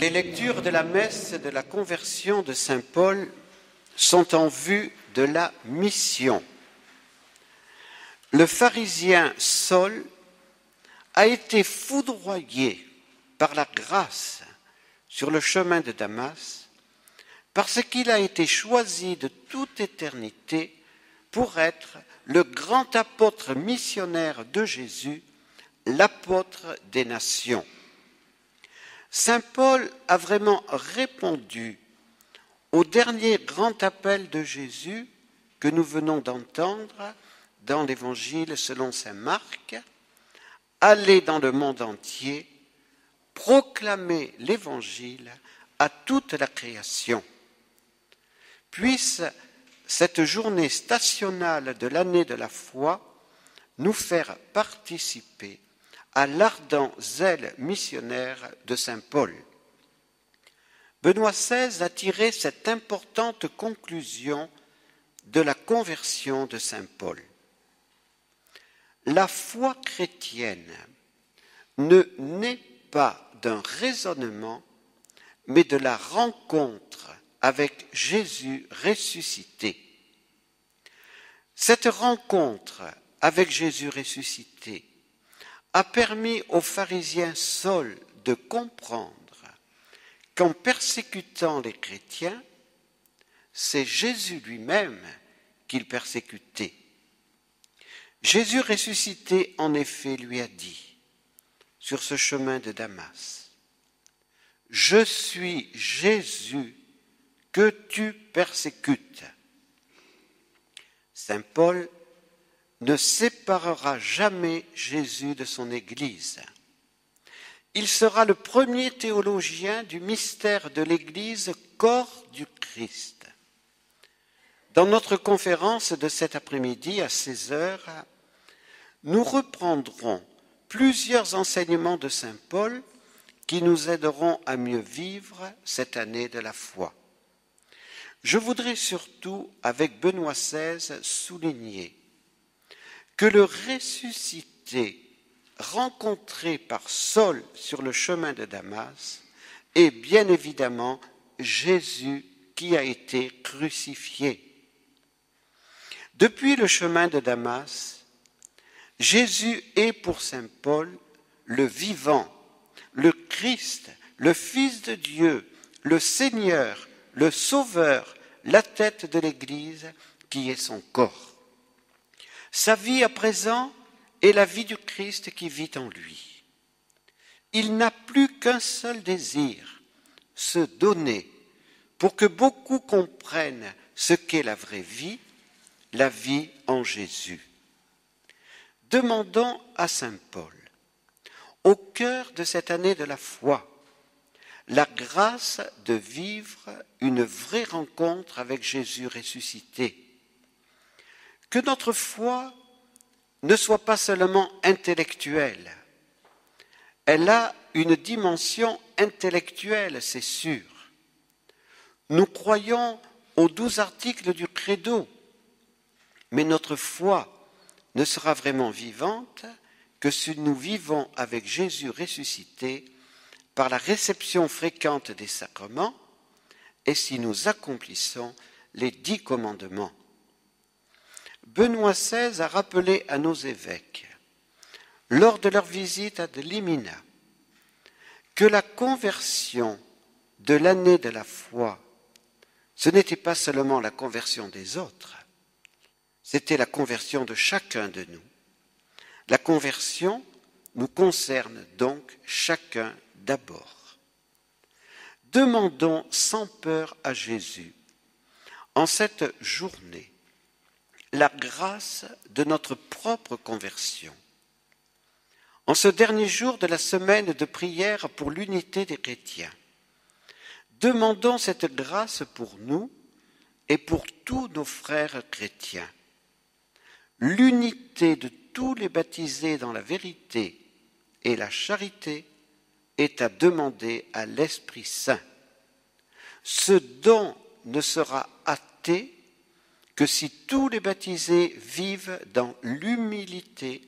Les lectures de la messe de la conversion de saint Paul sont en vue de la mission. Le pharisien Saul a été foudroyé par la grâce sur le chemin de Damas parce qu'il a été choisi de toute éternité pour être le grand apôtre missionnaire de Jésus, l'apôtre des nations. Saint Paul a vraiment répondu au dernier grand appel de Jésus que nous venons d'entendre dans l'Évangile selon saint Marc, « Allez dans le monde entier, proclamez l'Évangile à toute la création. » Puisse cette journée stationnale de l'année de la foi nous faire participer à l'ardent zèle missionnaire de saint Paul. Benoît XVI a tiré cette importante conclusion de la conversion de saint Paul. La foi chrétienne ne naît pas d'un raisonnement, mais de la rencontre avec Jésus ressuscité. Cette rencontre avec Jésus ressuscité a permis au pharisien Saul de comprendre qu'en persécutant les chrétiens, c'est Jésus lui-même qu'il persécutait. Jésus ressuscité, en effet, lui a dit, sur ce chemin de Damas, « Je suis Jésus que tu persécutes. » Saint Paul ne séparera jamais Jésus de son Église. Il sera le premier théologien du mystère de l'Église, corps du Christ. Dans notre conférence de cet après-midi à 16h, nous reprendrons plusieurs enseignements de saint Paul qui nous aideront à mieux vivre cette année de la foi. Je voudrais surtout, avec Benoît XVI, souligner que le ressuscité rencontré par Saul sur le chemin de Damas est bien évidemment Jésus qui a été crucifié. Depuis le chemin de Damas, Jésus est pour saint Paul le vivant, le Christ, le Fils de Dieu, le Seigneur, le Sauveur, la tête de l'Église qui est son corps. Sa vie à présent est la vie du Christ qui vit en lui. Il n'a plus qu'un seul désir, se donner, pour que beaucoup comprennent ce qu'est la vraie vie, la vie en Jésus. Demandons à saint Paul, au cœur de cette année de la foi, la grâce de vivre une vraie rencontre avec Jésus ressuscité. Que notre foi ne soit pas seulement intellectuelle. Elle a une dimension intellectuelle, c'est sûr. Nous croyons aux 12 articles du Credo, mais notre foi ne sera vraiment vivante que si nous vivons avec Jésus ressuscité par la réception fréquente des sacrements et si nous accomplissons les 10 commandements. Benoît XVI a rappelé à nos évêques, lors de leur visite à Limina, que la conversion de l'année de la foi, ce n'était pas seulement la conversion des autres, c'était la conversion de chacun de nous. La conversion nous concerne donc chacun d'abord. Demandons sans peur à Jésus, en cette journée, la grâce de notre propre conversion. En ce dernier jour de la semaine de prière pour l'unité des chrétiens, demandons cette grâce pour nous et pour tous nos frères chrétiens. L'unité de tous les baptisés dans la vérité et la charité est à demander à l'Esprit Saint. Ce don ne sera atteint que si tous les baptisés vivent dans l'humilité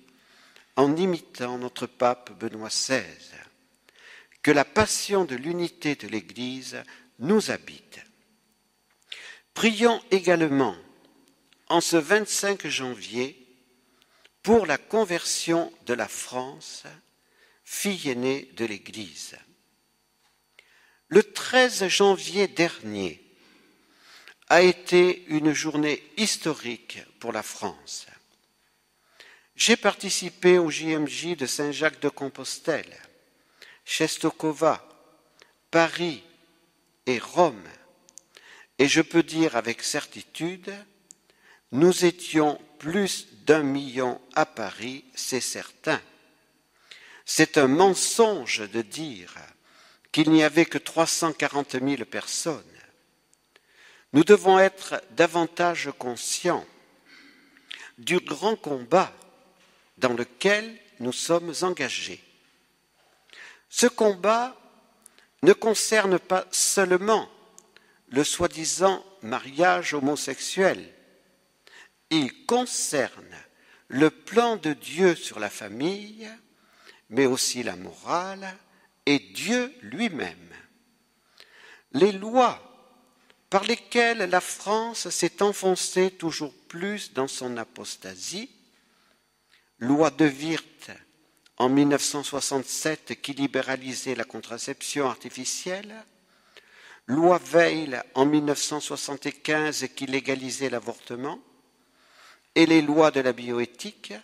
en imitant notre pape Benoît XVI. que la passion de l'unité de l'Église nous habite. Prions également en ce 25 janvier pour la conversion de la France, fille aînée de l'Église. Le 13 janvier dernier a été une journée historique pour la France. J'ai participé au JMJ de Saint-Jacques-de-Compostelle, Czestochowa, Paris et Rome, et je peux dire avec certitude, nous étions plus d'1 million à Paris, c'est certain. C'est un mensonge de dire qu'il n'y avait que 340 000 personnes. Nous devons être davantage conscients du grand combat dans lequel nous sommes engagés. Ce combat ne concerne pas seulement le soi-disant mariage homosexuel. Il concerne le plan de Dieu sur la famille, mais aussi la morale et Dieu lui-même. Les lois par lesquelles la France s'est enfoncée toujours plus dans son apostasie, loi de Wirth en 1967 qui libéralisait la contraception artificielle, loi Veil en 1975 qui légalisait l'avortement, et les lois de la bioéthique,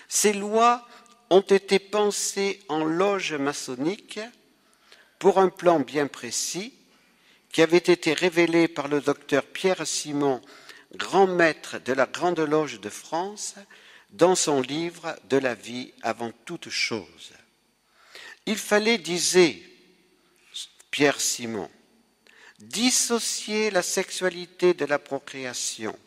ces lois ont été pensées en loge maçonnique pour un plan bien précis qui avait été révélé par le docteur Pierre Simon, grand maître de la Grande Loge de France, dans son livre « De la vie avant toute chose ». Il fallait, disait Pierre Simon, dissocier la sexualité de la procréation,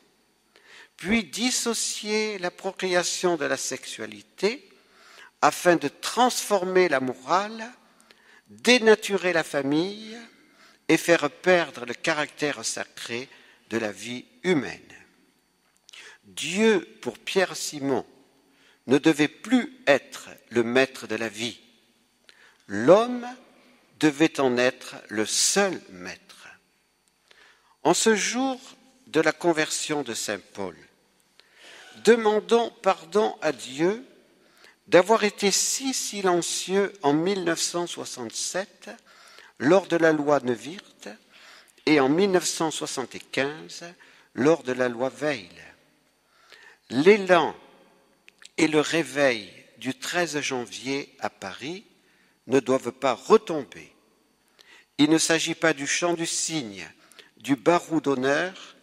puis dissocier la procréation de la sexualité afin de transformer la morale, dénaturer la famille et faire perdre le caractère sacré de la vie humaine. Dieu, pour Pierre Simon, ne devait plus être le maître de la vie. L'homme devait en être le seul maître. En ce jour de la conversion de saint Paul, demandons pardon à Dieu d'avoir été si silencieux en 1967 lors de la loi Neuwirth et en 1975 lors de la loi Veil. L'élan et le réveil du 13 janvier à Paris ne doivent pas retomber. Il ne s'agit pas du chant du cygne, du barou d'honneur,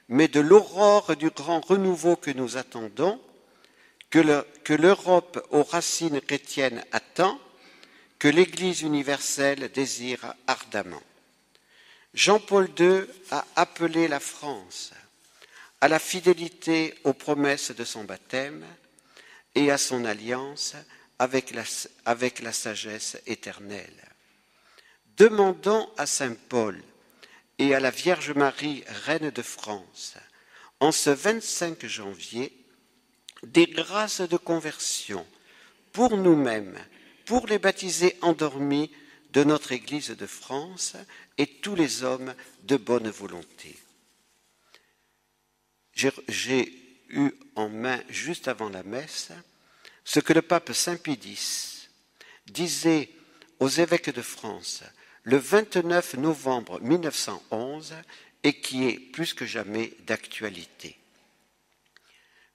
mais de l'aurore du grand renouveau que nous attendons, que l'Europe aux racines chrétiennes attend, que l'Église universelle désire ardemment. Jean-Paul II a appelé la France à la fidélité aux promesses de son baptême et à son alliance avec la sagesse éternelle. Demandons à saint Paul et à la Vierge Marie, Reine de France, en ce 25 janvier, des grâces de conversion pour nous-mêmes, pour les baptisés endormis de notre Église de France et tous les hommes de bonne volonté. J'ai eu en main, juste avant la messe, ce que le pape Saint Pie X disait aux évêques de France le 29 novembre 1911 et qui est plus que jamais d'actualité.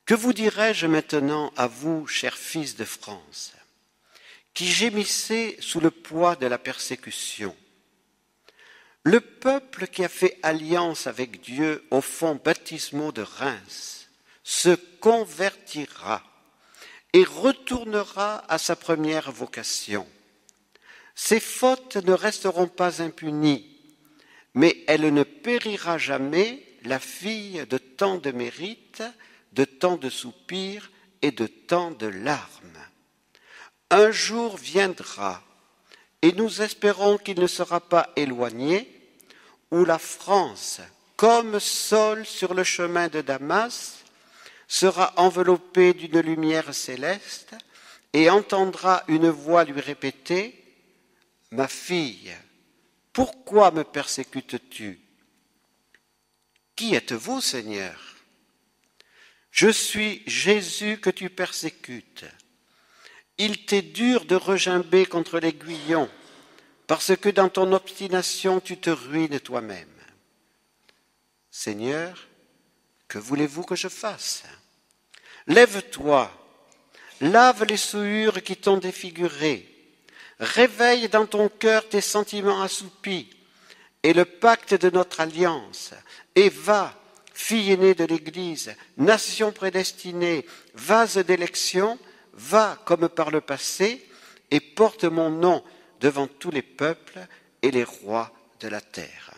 Que vous dirai-je maintenant à vous, chers fils de France, qui gémissez sous le poids de la persécution? Le peuple qui a fait alliance avec Dieu aux fonts baptismaux de Reims se convertira et retournera à sa première vocation. Ses fautes ne resteront pas impunies, mais elle ne périra jamais, la fille de tant de mérites, de tant de soupirs et de tant de larmes. Un jour viendra, et nous espérons qu'il ne sera pas éloigné, où la France, comme Saul sur le chemin de Damas, sera enveloppée d'une lumière céleste et entendra une voix lui répéter ma fille, pourquoi me persécutes-tu? Qui êtes-vous, Seigneur? Je suis Jésus que tu persécutes. Il t'est dur de regimber contre l'aiguillon, parce que dans ton obstination tu te ruines toi-même. Seigneur, que voulez-vous que je fasse? Lève-toi, lave les souillures qui t'ont défiguré, réveille dans ton cœur tes sentiments assoupis et le pacte de notre alliance, et va, fille aînée de l'Église, nation prédestinée, vase d'élection, va comme par le passé et porte mon nom devant tous les peuples et les rois de la terre.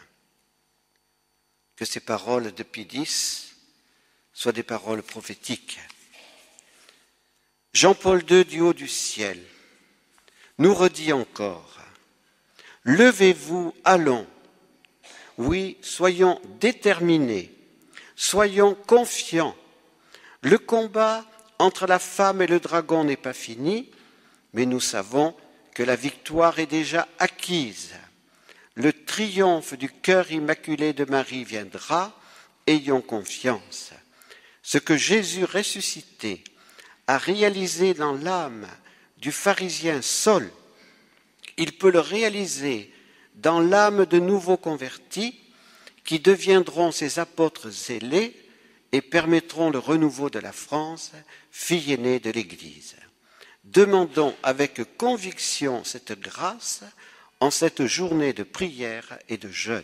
Que ces paroles de Pie X soient des paroles prophétiques. Jean-Paul II du haut du ciel nous redit encore, levez-vous, allons. Oui, soyons déterminés, soyons confiants. Le combat entre la femme et le dragon n'est pas fini, mais nous savons que la victoire est déjà acquise. Le triomphe du cœur immaculé de Marie viendra, ayons confiance. Ce que Jésus ressuscité a réalisé dans l'âme du pharisien Saul, il peut le réaliser dans l'âme de nouveaux convertis qui deviendront ses apôtres zélés et permettront le renouveau de la France, fille aînée de l'Église. Demandons avec conviction cette grâce en cette journée de prière et de jeûne.